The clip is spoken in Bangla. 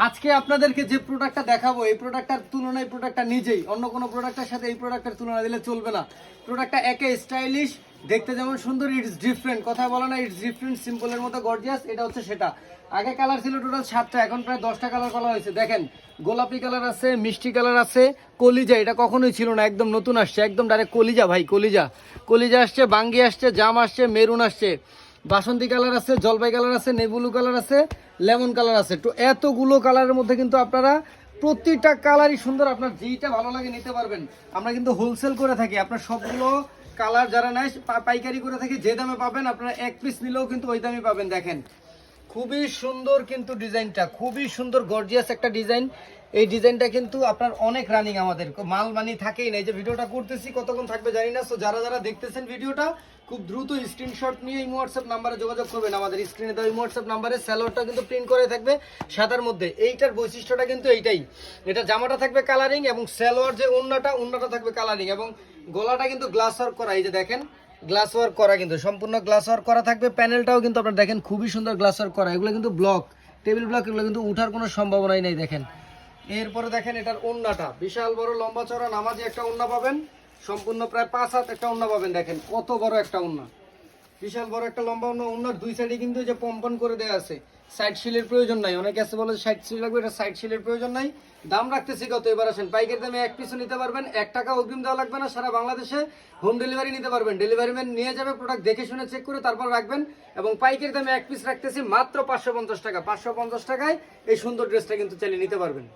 আজকে আপনাদেরকে যে প্রোডাক্টটা দেখাবো এই প্রোডাক্টটার তুলনায় প্রোডাক্টটা নিজেই অন্য কোনো প্রোডাক্টের সাথে এই প্রোডাক্টের তুলনা দিলে চলবে না। প্রোডাক্টটা একে স্টাইলিশ, দেখতে যেমন সুন্দর, ইটস ডিফারেন্ট, কথা বলে না, ইটস ডিফারেন্ট, সিম্পলের মতো গর্জিয়াস। এটা হচ্ছে সেটা। আগে কালার ছিল টোটাল 7টা, এখন প্রায় 10টা কালার করা হয়েছে। দেখেন, গোলাপি কালার আছে, মিষ্টি কালার আছে, কলিজা, এটা কখনোই ছিল না, একদম নতুন আসছে, একদম ডাইরেক্ট কলিজা ভাই, কলিজা। কলিজা আসছে, বাঙ্গি আসছে, জাম আসছে, মেরুন আসছে, বাসন্তী কালার আছে, জলপাই কালার আছে, নেবুলু কালার আছে, লেমন কালার আছে। তো এতগুলো কালারের মধ্যে কিন্তু আপনারা প্রতিটা কালারই সুন্দর, আপনার যেইটা ভালো লাগে নিতে পারবেন। আমরা কিন্তু হোলসেল করে থাকি, আপনার সবগুলো কালার যারা নেয় পাইকারি করে থাকি, যে দামে পাবেন আপনারা এক পিস নিলেও কিন্তু ওই দামে পাবেন। দেখেন খুবই সুন্দর কিন্তু ডিজাইনটা, খুবই সুন্দর গর্জিয়াস একটা ডিজাইন। এই ডিজাইনটা কিন্তু আপনার অনেক রানিং, আমাদের মাল মানি থাকেই না। এই যে ভিডিওটা করতেছি কতক্ষণ থাকবে জানি না, সো যারা যারা দেখতেছেন ভিডিওটা খুব দ্রুত স্ক্রিনশট নিয়ে এই হোয়াটসঅ্যাপ নাম্বারে যোগাযোগ করবেন। আমাদের স্ক্রিনে দেওয়া এই হোয়াটসঅ্যাপ নাম্বারে স্যালোয়ারটা কিন্তু প্রিন্ট করে থাকবে সাদার মধ্যে। এইটার বৈশিষ্ট্যটা কিন্তু এইটাই, এটা জামাটা থাকবে কালারিং এবং স্যালোয়ার যে ওন্নাটা থাকবে কালারিং, এবং গলাটা কিন্তু গ্লাস ওয়ার্ক করা। এই যে দেখেন গ্লাস ওয়ার্ক করা, কিন্তু সম্পূর্ণ গ্লাস ওয়ার্ক করা থাকবে। প্যানেলটাও কিন্তু আপনারা দেখেন খুবই সুন্দর গ্লাস ওয়ার্ক করা। এগুলো কিন্তু ব্লক, টেবিল ব্লক, এগুলো কিন্তু উঠার কোনো সম্ভাবনাই নেই। দেখেন এরপরে দেখেন এটার ওন্নাটা বিশাল বড় লম্বা চড়া নামাজি একটা ওন্না পাবেন, সম্পূর্ণ প্রায় 5 হাত একটা ওন্না পাবেন। দেখেন কত বড় একটা ওন্না, বিশাল বড় একটা লম্বা ওন্না। ওন্নার দুই সাইডে কিন্তু যে পম্পন করে দেওয়া আছে, সাইড শিলের প্রয়োজন নাই। অনেকে আছে বলে সাইড শিল লাগবে, এটা সাইড শিলের প্রয়োজন নাই। দাম রাখতেছি কত, এবার আসেন পাইকারি দামে এক পিসও নিতে পারবেন, 1 টাকা অগ্রিম দেওয়া লাগবে না। সারা বাংলাদেশে হোম ডেলিভারি নিতে পারবেন। ডেলিভারি ম্যান নিয়ে যাবে, প্রোডাক্ট দেখে শুনে চেক করে তারপর রাখবেন। এবং পাইকারি দামে এক পিস রাখতেছি মাত্র 550 টাকা। 550 টাকায় এই সুন্দর ড্রেসটা কিন্তু চালিয়ে নিতে পারবেন।